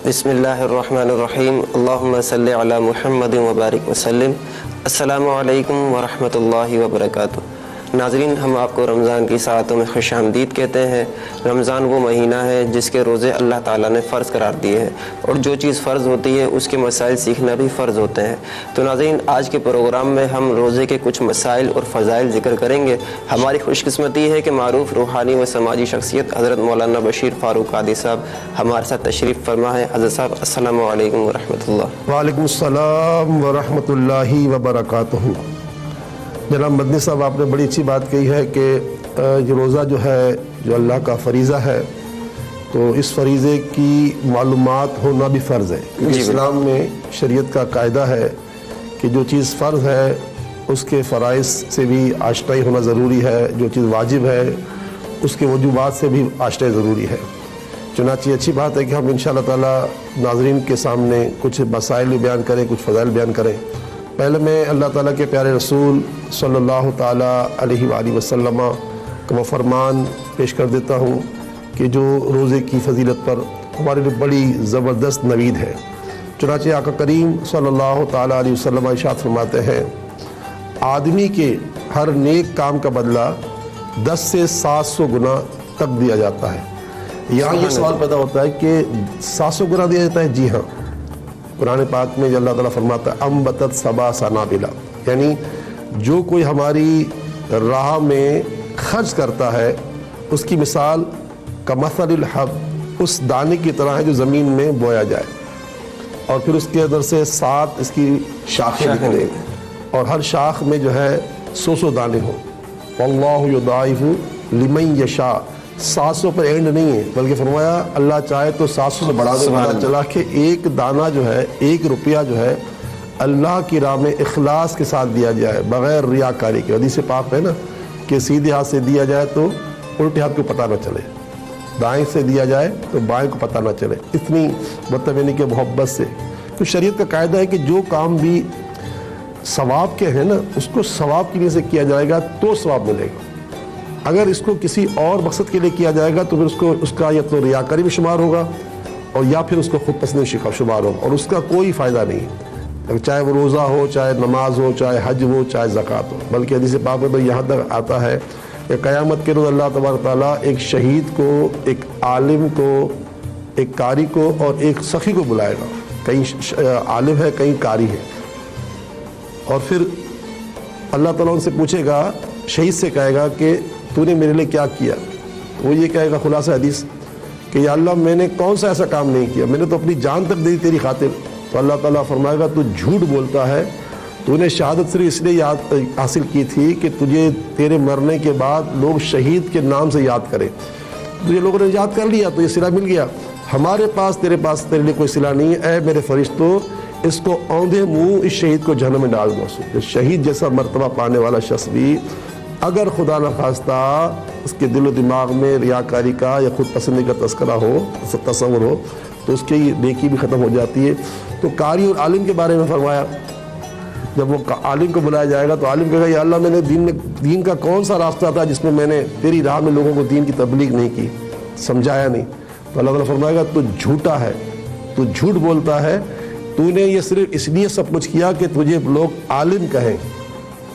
بسم اللہ الرحمن الرحیم اللہم صلی علی محمد وبارک وسلم۔ السلام علیکم ورحمۃ اللہ وبرکاتہ۔ ناظرین، ہم آپ کو رمضان کی ساعتوں میں خوش آمدید کہتے ہیں۔ رمضان وہ مہینہ ہے جس کے روزے اللہ تعالیٰ نے فرض قرار دیے ہیں، اور جو چیز فرض ہوتی ہے اس کے مسائل سیکھنا بھی فرض ہوتے ہیں۔ تو ناظرین، آج کے پروگرام میں ہم روزے کے کچھ مسائل اور فضائل ذکر کریں گے۔ ہماری خوش قسمتی ہے کہ معروف روحانی و سماجی شخصیت حضرت مولانا بشیر فاروق قادری صاحب ہمارے ساتھ تشریف فرما ہے۔ حضرت صاحب السلام علیکم ورحمۃ اللہ۔ وعلیکم السلام ورحمۃ اللہ وبرکاتہ۔ جناب مدنی صاحب، آپ نے بڑی اچھی بات کہی ہے کہ یہ روزہ جو ہے جو اللہ کا فریضہ ہے، تو اس فریضے کی معلومات ہونا بھی فرض ہے۔ اسلام میں شریعت کا قاعدہ ہے کہ جو چیز فرض ہے اس کے فرائض سے بھی آشنائی ہونا ضروری ہے، جو چیز واجب ہے اس کے وجوبات سے بھی آشنائی ضروری ہے۔ چنانچہ اچھی بات ہے کہ ہم انشاءاللہ تعالی ناظرین کے سامنے کچھ مسائل بھی بیان کریں، کچھ فضائل بیان کریں۔ پہلے میں اللہ تعالیٰ کے پیارے رسول صلی اللہ تعالیٰ علیہ وآلہ وسلم کا وہ فرمان پیش کر دیتا ہوں کہ جو روزے کی فضیلت پر ہمارے لیے بڑی زبردست نوید ہے۔ چنانچہ آقا کریم صلی اللہ تعالیٰ علیہ وسلم ارشاد فرماتے ہیں، آدمی کے ہر نیک کام کا بدلہ 10 سے 700 گنا تک دیا جاتا ہے۔ یہاں یہ سوال پیدا ہوتا ہے کہ 700 گنا دیا جاتا ہے؟ جی ہاں، قرآن پاک میں اللہ تعالیٰ فرماتا ہے انبتت سبع سنابلا، یعنی جو کوئی ہماری راہ میں خرچ کرتا ہے اس کی مثال کمثل الحب، اس دانے کی طرح ہے جو زمین میں بویا جائے، اور پھر اس کے اندر سے 7 اس کی شاخیں نکلیں اور ہر شاخ میں جو ہے 100 دانے ہوں۔ واللہ یضاعف لمن یشاء، 700 پر اینڈ نہیں ہے، بلکہ فرمایا اللہ چاہے تو 700 سے بڑھا دے۔ پتہ چلا کہ ایک دانہ جو ہے، 1 روپیہ جو ہے اللہ کی راہ میں اخلاص کے ساتھ دیا جائے بغیر ریاکاری کے۔ حدیث پاک ہے نا کہ سیدھے ہاتھ سے دیا جائے تو الٹے ہاتھ کو پتہ نہ چلے، دائیں سے دیا جائے تو بائیں کو پتہ نہ چلے، اتنی مطلب یعنی کہ محبت سے۔ تو شریعت کا قاعدہ ہے کہ جو کام بھی ثواب کے ہیں نا اس کو ثواب کی نیت سے کیا جائے گا تو ثواب ملے گا۔ اگر اس کو کسی اور مقصد کے لیے کیا جائے گا تو پھر اس کا یا تو ریاکاری میں شمار ہوگا اور یا پھر اس کو خود پسند شمار ہوگا، اور اس کا کوئی فائدہ نہیں، چاہے وہ روزہ ہو، چاہے نماز ہو، چاہے حج ہو، چاہے زکوٰۃ ہو۔ بلکہ حدیث پاک میں تو یہاں تک آتا ہے کہ قیامت کے روز اللہ تبارک تعالیٰ ایک شہید کو، ایک عالم کو، ایک قاری کو اور ایک سخی کو بلائے گا۔ کہیں عالم ہے، کہیں قاری ہے، اور پھر اللہ تعالیٰ ان سے پوچھے گا، شہید سے کہے گا کہ تو نے میرے لیے کیا کیا؟ وہ یہ کہے گا خلاصہ حدیث کہ یا اللہ میں نے کون سا ایسا کام نہیں کیا، میں نے تو اپنی جان تک دے دی تیری خاطر۔ تو اللہ تعالیٰ فرمائے گا تو جھوٹ بولتا ہے، تو نے شہادت صرف اس لیے حاصل کی تھی کہ تجھے تیرے مرنے کے بعد لوگ شہید کے نام سے یاد کریں، تجھے لوگوں نے یاد کر لیا تو یہ صلہ مل گیا۔ ہمارے پاس تیرے لیے کوئی صلہ نہیں ہے، اے میرے فرشتوں اس کو اوندھے منہ اس شہید کو جہنم میں ڈال دو۔ شہید جیسا مرتبہ پانے والا شخص بھی اگر خدا نخواستہ اس کے دل و دماغ میں ریاکاری کا یا خود پسندی کا تذکرہ ہو، تصور ہو، تو اس کی نیکی بھی ختم ہو جاتی ہے۔ تو قاری اور عالم کے بارے میں فرمایا، جب وہ عالم کو بلایا جائے گا تو عالم کہے گا یا اللہ میں نے دین کا کون سا راستہ تھا جس میں نے تیری راہ میں لوگوں کو دین کی تبلیغ نہیں کی، سمجھایا نہیں؟ تو اللہ تعالیٰ فرمائے گا تو جھوٹا ہے، تو جھوٹ بولتا ہے، تو نے یہ صرف اس لیے سب کچھ کیا کہ تجھے لوگ عالم کہیں،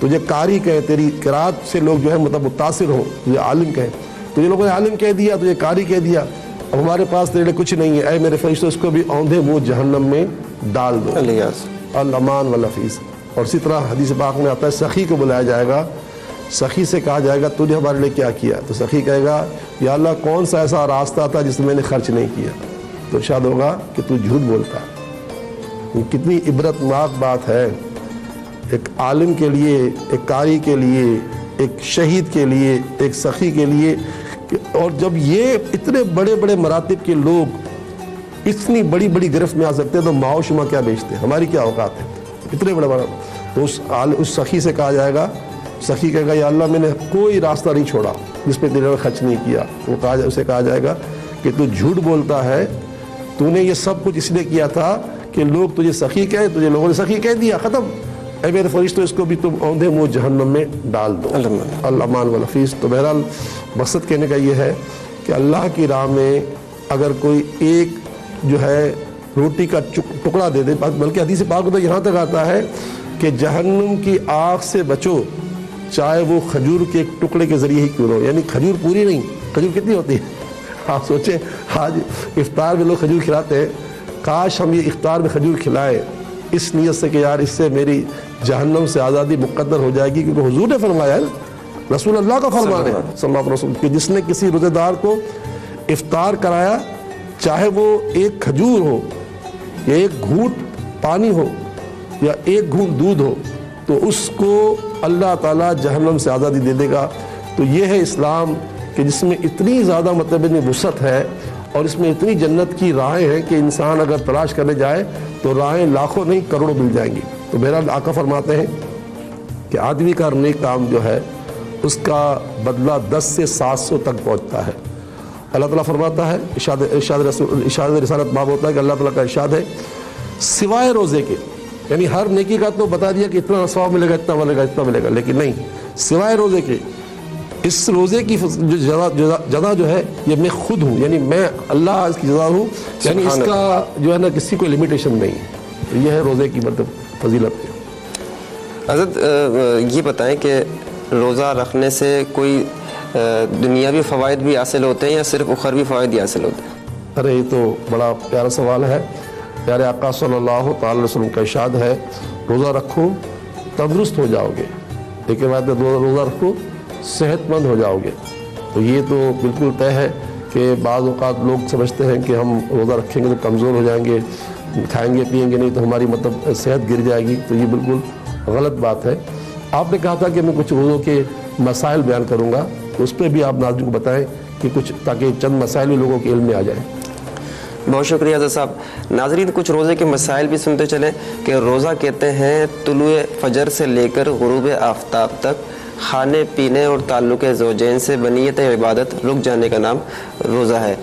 تجھے قاری کہیں، تیری قرات سے لوگ جو ہے مطلب متاثر ہو، تجھے عالم کہیں، تجھے لوگوں نے عالم کہہ دیا، تجھے قاری کہہ دیا، اب ہمارے پاس تیرے لیے کچھ نہیں ہے، اے میرے فرشتوں اس کو بھی اوندھے منہ جہنم میں ڈال دو۔ الامان والنفیس۔ اور اسی طرح حدیث پاک میں آتا ہے سخی کو بلایا جائے گا، سخی سے کہا جائے گا تو نے ہمارے لیے کیا کیا؟ تو سخی کہے گا یا اللہ کون سا ایسا راستہ تھا جس میں میں نے خرچ نہیں کیا؟ تو ارشاد ہوگا کہ تو جھوٹ بولتا ہے۔ کتنی عبرت ناک بات ہے ایک عالم کے لیے، ایک قاری کے لیے، ایک شہید کے لیے، ایک سخی کے لیے۔ اور جب یہ اتنے بڑے بڑے مراتب کے لوگ اتنی بڑی بڑی گرفت میں آ سکتے ہیں تو ماؤ شما کیا بیچتے ہیں، ہماری کیا اوقات ہے؟ اتنے بڑے بڑا تو اس سخی سے کہا جائے گا، سخی کہے گا یا اللہ میں نے کوئی راستہ نہیں چھوڑا جس پہ تیرے خرچ نہیں کیا۔ وہ اسے کہا جائے گا کہ تو جھوٹ بولتا ہے، تو نے یہ سب کچھ اس لیے کیا تھا کہ لوگ تجھے سخی کہیں، تجھے لوگوں نے سخی کہہ دیا، ختم۔ اے میرے فرشتوں اس کو بھی تم اوندھے منہ جہنم میں ڈال دو۔ الامان والنفیس۔ تو بہرحال مقصد کہنے کا یہ ہے کہ اللہ کی راہ میں اگر کوئی ایک جو ہے روٹی کا ٹکڑا دے دے, بلکہ حدیث پاک میں تو یہاں تک آتا ہے کہ جہنم کی آگ سے بچو چاہے وہ کھجور کے ایک ٹکڑے کے ذریعے ہی کیوں نہ ہو. یعنی کھجور پوری نہیں, کھجور کتنی ہوتی ہے آپ سوچیں, آج افطار میں لوگ کھجور کھلاتے ہیں, کاش ہم یہ افطار میں کھجور کھلائیں اس نیت سے کہ یار اس سے میری جہنم سے آزادی مقدر ہو جائے گی, کیونکہ حضور نے فرمایا ہے, رسول اللہ کا فرمان ہے صلی اللہ علیہ وسلم کہ جس نے کسی روزے دار کو افطار کرایا, چاہے وہ ایک کھجور ہو یا ایک گھونٹ پانی ہو یا ایک گھونٹ دودھ ہو, تو اس کو اللہ تعالیٰ جہنم سے آزادی دے دے گا. تو یہ ہے اسلام کہ جس میں اتنی زیادہ مطلب وسعت ہے اور اس میں اتنی جنت کی راہیں ہیں کہ انسان اگر تلاش کرنے جائے تو راہیں لاکھوں نہیں کروڑوں مل جائیں گی. تو بہرحال آقا فرماتے ہیں کہ آدمی کا نیک کام جو ہے اس کا بدلہ 10 سے 700 تک پہنچتا ہے. اللہ تعالیٰ فرماتا ہے, ارشاد رسالت باب ہوتا ہے کہ اللہ تعالیٰ کا ارشاد ہے سوائے روزے کے, یعنی ہر نیکی کا تو بتا دیا کہ اتنا ثواب ملے گا, اتنا ملے گا, اتنا ملے گا, لیکن نہیں, سوائے روزے کے اس روزے کی جزا جو ہے یہ میں خود ہوں, یعنی میں اللہ اس کی جزا ہوں, یعنی اس کا جو ہے نا کسی کو لمیٹیشن نہیں ہے. یہ ہے روزے کی مطلب فضیلت ہے. حضرت یہ بتائیں کہ روزہ رکھنے سے کوئی دنیاوی فوائد بھی حاصل ہوتے ہیں یا صرف اخروی فوائد ہی حاصل ہوتے ہیں؟ ارے یہ تو بڑا پیارا سوال ہے. پیارے آقا صلی اللہ تعالی علیہ وسلم کا ارشاد ہے روزہ رکھو تندرست ہو جاؤ گے, لیکن بعد میں روزہ رکھو صحت مند ہو جاؤ گے. تو یہ تو بالکل طے ہے کہ بعض اوقات لوگ سمجھتے ہیں کہ ہم روزہ رکھیں گے تو کمزور ہو جائیں گے, کھائیں گے پیئیں گے نہیں تو ہماری مطلب صحت گر جائے گی. تو یہ بالکل غلط بات ہے. آپ نے کہا تھا کہ میں کچھ روزوں کے مسائل بیان کروں گا, تو اس پہ بھی آپ ناظرین کو بتائیں کہ کچھ, تاکہ چند مسائل بھی لوگوں کے علم میں آ جائیں. بہت شکریہ حضرت صاحب. ناظرین کچھ روزے کے مسائل بھی سنتے چلیں کہ روزہ کہتے ہیں طلوع فجر سے لے کر غروب آفتاب تک کھانے پینے اور تعلق زوجین سے بنیت عبادت رک جانے کا نام روزہ ہے.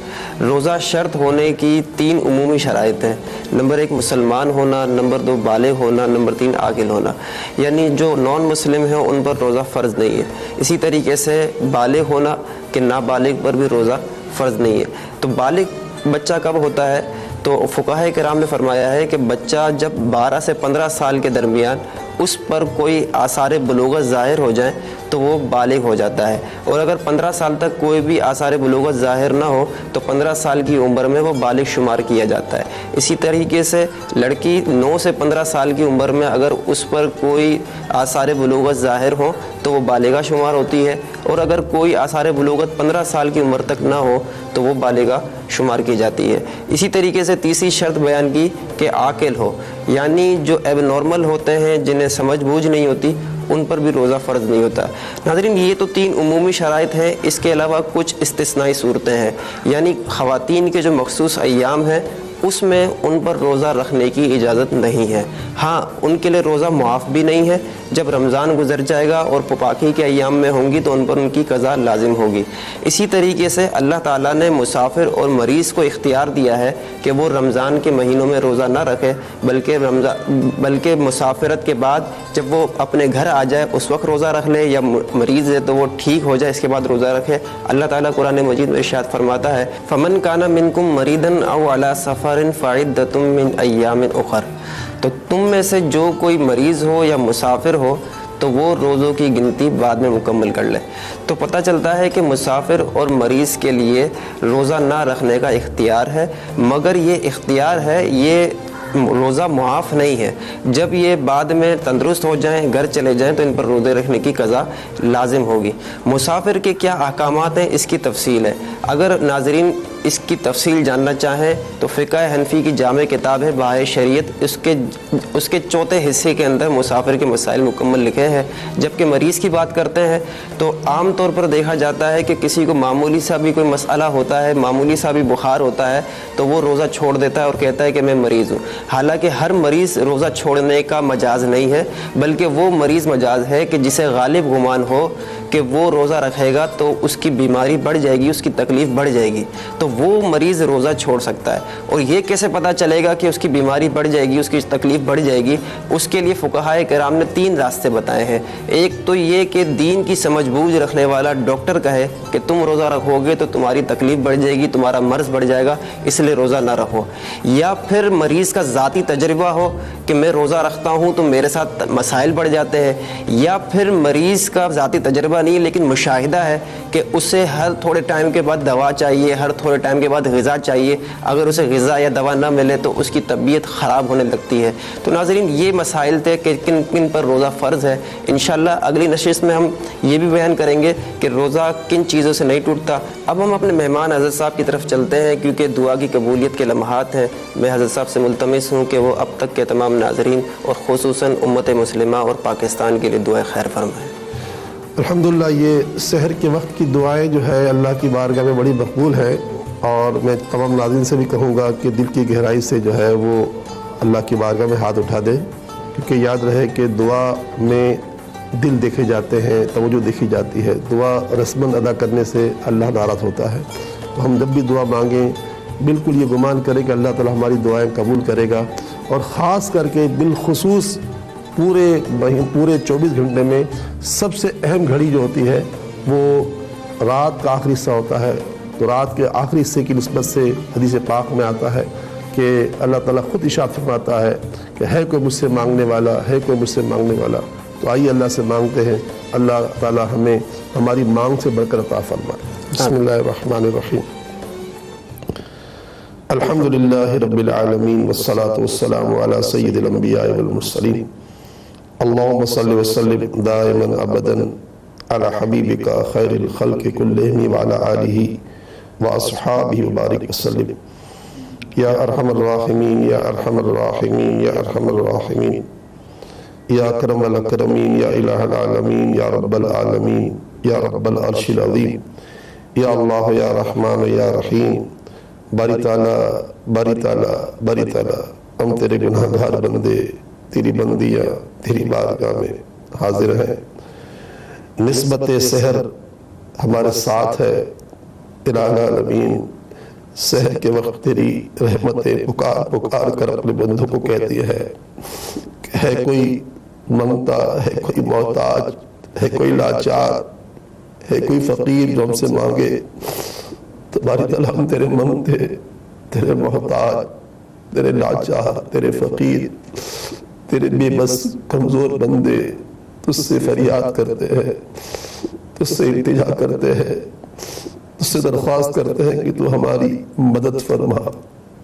روزہ شرط ہونے کی 3 عمومی شرائط ہیں. نمبر 1 مسلمان ہونا, نمبر 2 بالغ ہونا, نمبر 3 عاقل ہونا. یعنی جو نان مسلم ہیں ان پر روزہ فرض نہیں ہے. اسی طریقے سے بالغ ہونا کہ نابالغ پر بھی روزہ فرض نہیں ہے. تو بالغ بچہ کب ہوتا ہے؟ تو فقہاء کرام نے فرمایا ہے کہ بچہ جب 12 سے 15 سال کے درمیان اس پر کوئی آثار بلوغت ظاہر ہو جائیں تو وہ بالغ ہو جاتا ہے, اور اگر 15 سال تک کوئی بھی آثار بلوغت ظاہر نہ ہو تو 15 سال کی عمر میں وہ بالغ شمار کیا جاتا ہے. اسی طریقے سے لڑکی 9 سے 15 سال کی عمر میں اگر اس پر کوئی آثار بلوغت ظاہر ہو تو وہ بالغہ شمار ہوتی ہے, اور اگر کوئی آثار بلوغت 15 سال کی عمر تک نہ ہو تو وہ بالغہ شمار کی جاتی ہے. اسی طریقے سے تیسری شرط بیان کی کہ عاقل ہو, یعنی جو ایب نارمل ہوتے ہیں جنہیں سمجھ بوجھ نہیں ہوتی ان پر بھی روزہ فرض نہیں ہوتا. ناظرین یہ تو 3 عمومی شرائط ہیں. اس کے علاوہ کچھ استثنائی صورتیں ہیں, یعنی خواتین کے جو مخصوص ایام ہیں اس میں ان پر روزہ رکھنے کی اجازت نہیں ہے. ہاں ان کے لیے روزہ معاف بھی نہیں ہے. جب رمضان گزر جائے گا اور پاکی کے ایام میں ہوں گی تو ان پر ان کی قضا لازم ہوگی. اسی طریقے سے اللہ تعالیٰ نے مسافر اور مریض کو اختیار دیا ہے کہ وہ رمضان کے مہینوں میں روزہ نہ رکھے, بلکہ مسافرت کے بعد جب وہ اپنے گھر آ جائے اس وقت روزہ رکھ لے, یا مریض ہے تو وہ ٹھیک ہو جائے اس کے بعد روزہ رکھے. اللہ تعالیٰ قرآن مجید میں ارشاد فرماتا ہے فمن کان منکم مریضا او علی سفر فعدۃ من ایام اخر. تو تم میں سے جو کوئی مریض ہو یا مسافر ہو تو وہ روزوں کی گنتی بعد میں مکمل کر لے. تو پتہ چلتا ہے کہ مسافر اور مریض کے لیے روزہ نہ رکھنے کا اختیار ہے, مگر یہ اختیار ہے, یہ روزہ معاف نہیں ہے. جب یہ بعد میں تندرست ہو جائیں, گھر چلے جائیں تو ان پر روزے رکھنے کی قضا لازم ہوگی. مسافر کے کیا احکامات ہیں اس کی تفصیل ہے. اگر ناظرین اس کی تفصیل جاننا چاہیں تو فقہ حنفی کی جامع کتاب ہے بہائے شریعت, اس کے چوتھے حصے کے اندر مسافر کے مسائل مکمل لکھے ہیں. جبکہ مریض کی بات کرتے ہیں تو عام طور پر دیکھا جاتا ہے کہ کسی کو معمولی سا بھی کوئی مسئلہ ہوتا ہے, معمولی سا بھی بخار ہوتا ہے تو وہ روزہ چھوڑ دیتا ہے اور کہتا ہے کہ میں مریض ہوں. حالانکہ ہر مریض روزہ چھوڑنے کا مجاز نہیں ہے, بلکہ وہ مریض مجاز ہے کہ جسے غالب گمان ہو کہ وہ روزہ رکھے گا تو اس کی بیماری بڑھ جائے گی, اس کی تکلیف بڑھ جائے گی, تو وہ مریض روزہ چھوڑ سکتا ہے. اور یہ کیسے پتہ چلے گا کہ اس کی بیماری بڑھ جائے گی, اس کی تکلیف بڑھ جائے گی؟ اس کے لیے فقہائے کرام نے 3 راستے بتائے ہیں. ایک تو یہ کہ دین کی سمجھ بوجھ رکھنے والا ڈاکٹر کہے کہ تم روزہ رکھو گے تو تمہاری تکلیف بڑھ جائے گی, تمہارا مرض بڑھ جائے گا, اس لیے روزہ نہ رکھو. یا پھر مریض کا ذاتی تجربہ ہو کہ میں روزہ رکھتا ہوں تو میرے ساتھ مسائل بڑھ جاتے ہیں. یا پھر مریض کا ذاتی تجربہ نہیں لیکن مشاہدہ ہے کہ اسے ہر تھوڑے ٹائم کے بعد دوا چاہیے, ہر تھوڑے ٹائم کے بعد غذا چاہیے, اگر اسے غذا یا دوا نہ ملے تو اس کی طبیعت خراب ہونے لگتی ہے. تو ناظرین یہ مسائل تھے کہ کن کن پر روزہ فرض ہے. انشاءاللہ اگلی نشست میں ہم یہ بھی بیان کریں گے کہ روزہ کن چیزوں سے نہیں ٹوٹتا. اب ہم اپنے مہمان حضرت صاحب کی طرف چلتے ہیں کیونکہ دعا کی قبولیت کے لمحات ہیں. میں حضرت صاحب سے ملتمس ہوں کہ وہ اب تک کے تمام ناظرین اور خصوصاً امت مسلمہ اور پاکستان کے لیے دعائیں خیر فرمائیں. الحمدللہ یہ سحر کے وقت کی دعائیں جو ہے اللہ کی بارگاہ میں بڑی مقبول ہیں, اور میں تمام ناظرین سے بھی کہوں گا کہ دل کی گہرائی سے جو ہے وہ اللہ کی بارگاہ میں ہاتھ اٹھا دے, کیونکہ یاد رہے کہ دعا میں دل دیکھے جاتے ہیں, توجہ دیکھی جاتی ہے. دعا رسماً ادا کرنے سے اللہ ناراض ہوتا ہے. تو ہم جب بھی دعا مانگیں بالکل یہ گمان کریں کہ اللہ تعالی ہماری دعائیں قبول کرے گا, اور خاص کر کے بالخصوص پورے 24 گھنٹے میں سب سے اہم گھڑی جو ہوتی ہے وہ رات کا آخری حصہ ہوتا ہے. تو رات کے آخری حصے کی نسبت سے حدیث پاک میں آتا ہے کہ اللہ تعالیٰ خود ارشاد فرماتا ہے کہ ہے کوئی مجھ سے مانگنے والا, ہے کوئی مجھ سے مانگنے والا. تو آئیے اللہ سے مانگتے ہیں, اللہ تعالیٰ ہمیں ہماری مانگ سے بڑھ کر عطا فرمائے. بسم اللہ الرحمن الرحیم. الحمدللہ رب العالمین والصلاة والسلام علی سید الانبیاء والمرسلین. اللہم صلی وسلم دائما ابدا علی حبیبک خیر الخلق کلہم وعلی آلہ واصحابہ وبارک وسلم. یا ارحم الراحمین یا ارحم الراحمین یا ارحم الراحمین یا اکرم الاکرمین یا الہ العالمین یا رب العالمین یا رب العرش العظیم. یا اللہ یا رحمان یا رحیم. باری تعالیٰ باری تعالیٰ باری تعالیٰ ہم تیرے گناہ گار بندے تیری بندیاں تیری بارگاہ میں حاضر ہیں. نسبت سحر ہمارے ساتھ ہے. الہ العالمین سحر کے وقت تیری رحمتیں پکار پکار کر اپنے بندوں کو کہتی ہے کہ ہے کوئی منگتا, ہے کوئی محتاج, ہے کوئی لاچار, ہے کوئی فقیر جو ہم سے مانگے. تو باری تعالیٰ ہم تیرے منگتے, تیرے محتاج, تیرے لاچار, تیرے فقیر, تیرے بے بس کمزور بندے تجھ سے فریاد کرتے ہیں, تجھ سے التجا کرتے ہیں, تجھ سے درخواست کرتے ہیں کہ تو ہماری مدد فرما.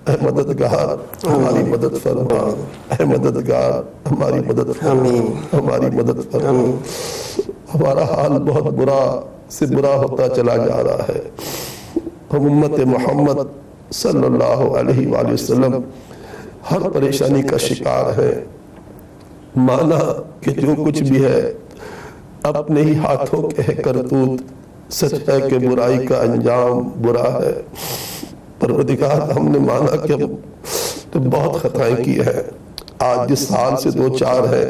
اے مددگار ہماری مدد فرما, اے مددگار ہماری مدد فرما, ہماری مدد فرما. ہمارا حال بہت برا سے برا ہوتا چلا جا رہا ہے. ہم امت محمد صلی اللہ علیہ وآلہ وسلم ہر پریشانی کا شکار ہے. مانا کہ جو کچھ بھی ہے اپنے ہی ہاتھوں کے کرتوت. سچ ہے کہ برائی کا انجام برا ہے. پروردگار ہم نے مانا کہ ہم بہت خطائیں کی ہیں. آج جس حال سے دو چار ہے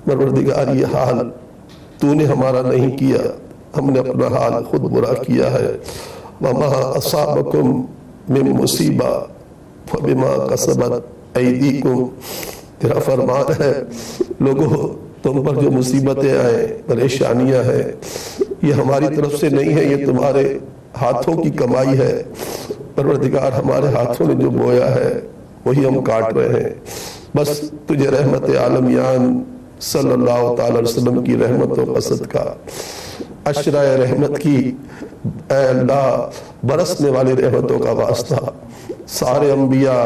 پروردگار یہ حال تو نے ہمارا نہیں کیا, ہم نے اپنا حال خود برا کیا ہے. وما اصابکم من مصیبہ فبما کسبت ایدیکم. تیرا فرمان ہے لوگوں تم پر جو مصیبتیں آئیں پریشانیاں ہیں یہ ہماری طرف سے نہیں ہے, یہ تمہارے ہاتھوں کی کمائی ہے. پروردگار ہمارے ہاتھوں نے جو بویا ہے وہی ہم کاٹ رہے ہیں. بس تجھے رحمت عالمیان صلی اللہ تعالی وسلم کی رحمت و قصد کا عشرہ رحمت کی اے اللہ برسنے والی رحمتوں کا واسطہ سارے انبیاء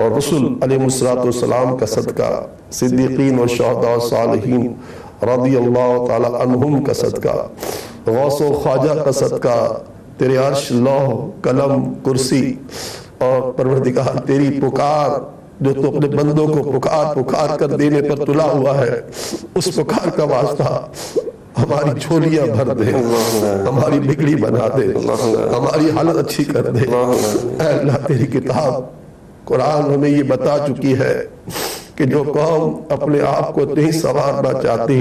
اور رسل علیہ السلام کا صدقہ, صدیقین اور شہداء اور صالحین رضی اللہ تعالی عنہم کا صدقہ, غوث و خواجہ کا صدقہ, تیرے عرش لوح قلم کرسی اور پروردگار تیری پکار جو تو اپنے بندوں کو پکار پکار کر دینے پر تلا ہوا ہے اس پکار کا واسطہ ہماری جھولیاں بھر دے, ہماری بگڑی بنا دے, ہماری حالت اچھی کر دے. اے اللہ تیری کتاب قرآن ہمیں یہ بتا چکی ہے کہ جو قوم اپنے آپ کو نہیں سنوارنا چاہتی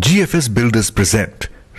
GFS Builders present